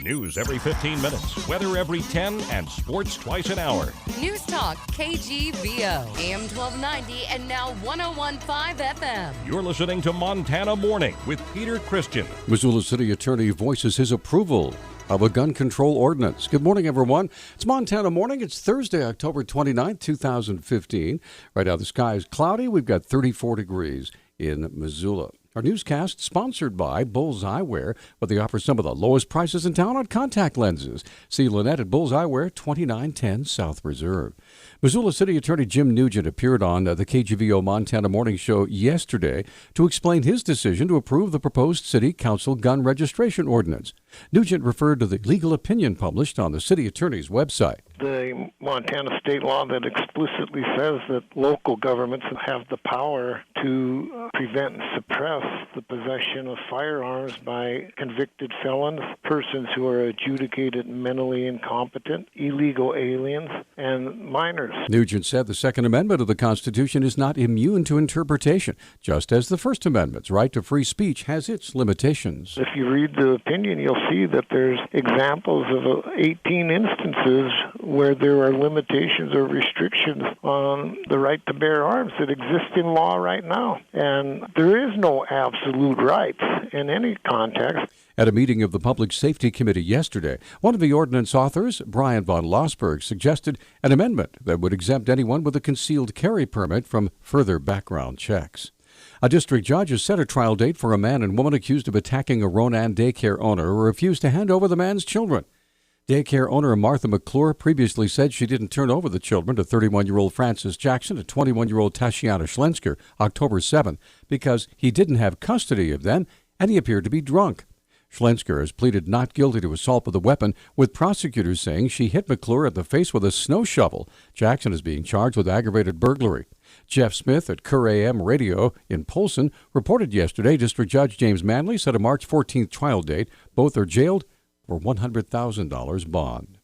News every 15 minutes, weather every 10, and sports twice an hour. Newstalk, KGVO, AM 1290 and now 101.5 FM. You're listening to Montana Morning with Peter Christian. Missoula City Attorney voices his approval of a gun control ordinance. Good morning, everyone. It's Montana Morning. It's Thursday, October 29th, 2015. Right now, the sky is cloudy. We've got 34 degrees in Missoula. Our newscast sponsored by Bulls Eyewear, where they offer some of the lowest prices in town on contact lenses. See Lynette at Bulls Eyewear, 2910 South Reserve. Missoula City Attorney Jim Nugent appeared on the KGVO Montana Morning Show yesterday to explain his decision to approve the proposed City Council gun registration ordinance. Nugent referred to the legal opinion published on the City Attorney's website. The Montana state law that explicitly says that local governments have the power to prevent and suppress the possession of firearms by convicted felons, persons who are adjudicated mentally incompetent, illegal aliens, and minors. Nugent said the Second Amendment of the Constitution is not immune to interpretation, just as the First Amendment's right to free speech has its limitations. If you read the opinion, you'll see that there's examples of 18 instances where there are limitations or restrictions on the right to bear arms that exist in law right now. And there is no absolute rights in any context. At a meeting of the Public Safety Committee yesterday, one of the ordinance authors, Brian von Lossberg, suggested an amendment that would exempt anyone with a concealed carry permit from further background checks. A district judge has set a trial date for a man and woman accused of attacking a Ronan daycare owner who refused to hand over the man's children. Daycare owner Martha McClure previously said she didn't turn over the children to 31-year-old Francis Jackson and 21-year-old Tashiana Schlensker October 7 because he didn't have custody of them and he appeared to be drunk. Schlensker has pleaded not guilty to assault with a weapon, with prosecutors saying she hit McClure in the face with a snow shovel. Jackson is being charged with aggravated burglary. Jeff Smith at Cur AM Radio in Polson reported yesterday District Judge James Manley set a March 14th trial date. Both are jailed for $100,000 bond.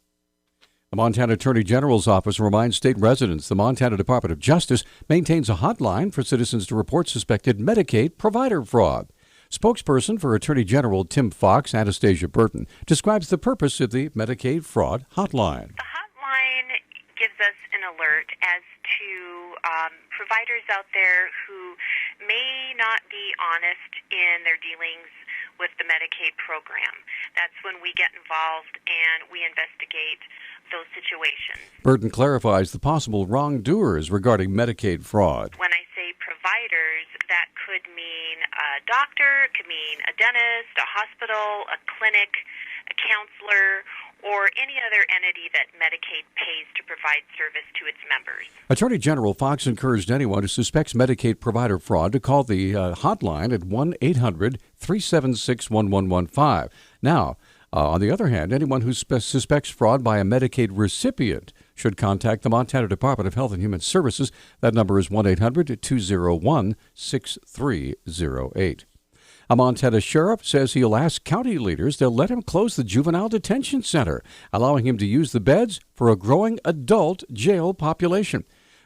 The Montana Attorney General's office reminds state residents the Montana Department of Justice maintains a hotline for citizens to report suspected Medicaid provider fraud. Spokesperson for Attorney General Tim Fox, Anastasia Burton, describes the purpose of the Medicaid fraud hotline. The hotline gives us an alert as to providers out there who may not be honest in their dealings with the Medicaid program. That's when we get involved and we investigate those situations. Burton clarifies the possible wrongdoers regarding Medicaid fraud. When I say providers, that could mean a doctor, it could mean a dentist, a hospital, a clinic, a counselor, or any other entity that Medicaid pays to provide service to its members. Attorney General Fox encouraged anyone who suspects Medicaid provider fraud to call the hotline at 1-800-376-1115. Now, on the other hand, anyone who suspects fraud by a Medicaid recipient should contact the Montana Department of Health and Human Services. That number is 1-800-201-6308. A Montana sheriff says he'll ask county leaders to let him close the juvenile detention center, allowing him to use the beds for a growing adult jail population.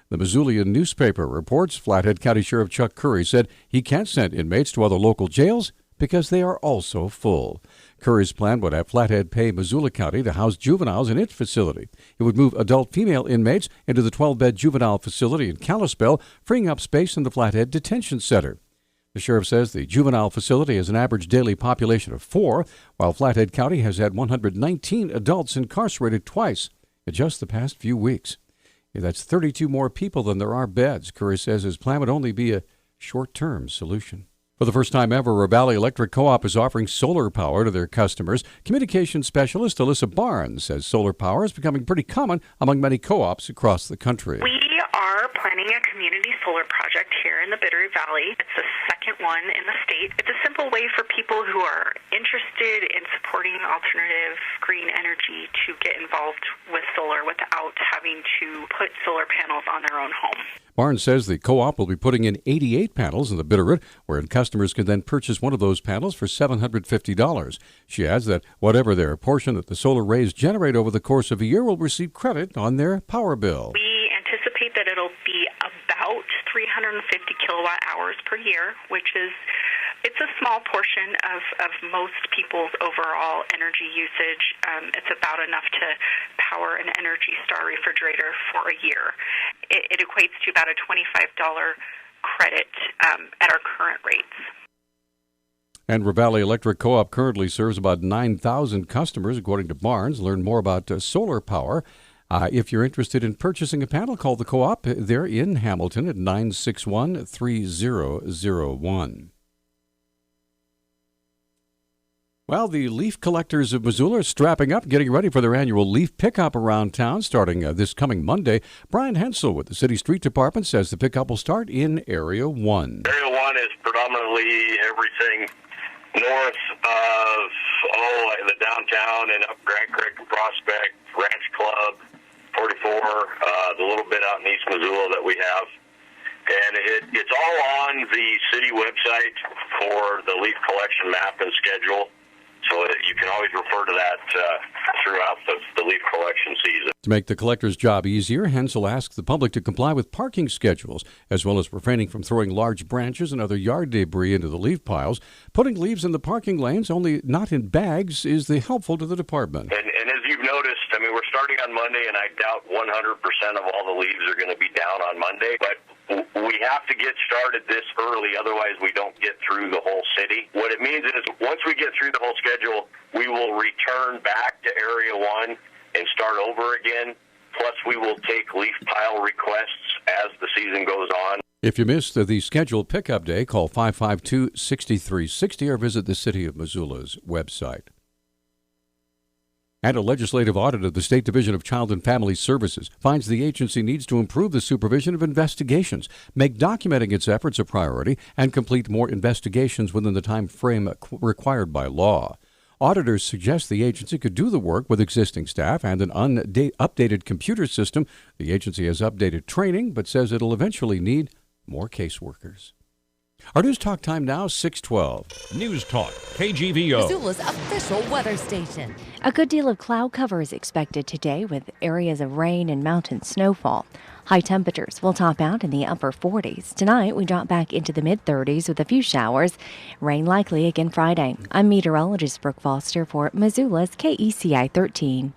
The Missoulian newspaper reports Flathead County Sheriff Chuck Curry said he can't send inmates to other local jails because they are also full. Curry's plan would have Flathead pay Missoula County to house juveniles in its facility. It would move adult female inmates into the 12-bed juvenile facility in Kalispell, freeing up space in the Flathead Detention Center. The sheriff says the juvenile facility has an average daily population of 4, while Flathead County has had 119 adults incarcerated twice in just the past few weeks. That's 32 more people than there are beds. Curry says his plan would only be a short-term solution. For the first time ever, Ravalli Electric Co-op is offering solar power to their customers. Communications specialist Alyssa Barnes says solar power is becoming pretty common among many co-ops across the country. We are planning a community solar project here in the Bitterroot Valley. It's the second one in the state. It's a simple way for people who are interested in supporting alternative green energy to get involved with solar without having to put solar panels on their own home. Barnes says the co-op will be putting in 88 panels in the Bitterroot, where customers can then purchase one of those panels for $750. She adds that whatever their portion that the solar rays generate over the course of a year will receive credit on their power bill. We anticipate that it'll be about 350 kilowatt hours per year, which is It's a small portion of most people's overall energy usage. It's about enough to power an Energy Star refrigerator for a year. It equates to about a $25 credit at our current rates. And Ravalli Electric Co-op currently serves about 9,000 customers, according to Barnes. Learn more about solar power. If you're interested in purchasing a panel, call the Co-op. They're in Hamilton at 961-3001. Well, the leaf collectors of Missoula are strapping up, getting ready for their annual leaf pickup around town starting this coming Monday. Brian Hensel with the City Street Department says the pickup will start in Area 1. Area 1 is predominantly everything north of the downtown and up Grand Creek and Prospect, Ranch Club, 44, the little bit out in East Missoula that we have. And it's all on the city website for the leaf collection map and schedule. So you can always refer to that throughout the leaf collection season. To make the collector's job easier, Hensel asks the public to comply with parking schedules, as well as refraining from throwing large branches and other yard debris into the leaf piles. Putting leaves in the parking lanes, only not in bags, is helpful to the department. And as you've noticed, I mean, we're starting on Monday, and I doubt 100% of all the leaves are going to be down on Monday, but we have to get started this early, otherwise we don't get through the whole city. What it means is once we get through the whole schedule, we will return back to Area 1 and start over again. Plus, we will take leaf pile requests as the season goes on. If you missed the scheduled pickup day, call 552-6360 or visit the City of Missoula's website. And a legislative audit of the State Division of Child and Family Services finds the agency needs to improve the supervision of investigations, make documenting its efforts a priority, and complete more investigations within the time frame required by law. Auditors suggest the agency could do the work with existing staff and an updated computer system. The agency has updated training, but says it'll eventually need more caseworkers. Our News Talk time now, 6:12. Newstalk, KGVO. Missoula's official weather station. A good deal of cloud cover is expected today with areas of rain and mountain snowfall. High temperatures will top out in the upper 40s. Tonight, we drop back into the mid-30s with a few showers. Rain likely again Friday. I'm meteorologist Brooke Foster for Missoula's KECI 13.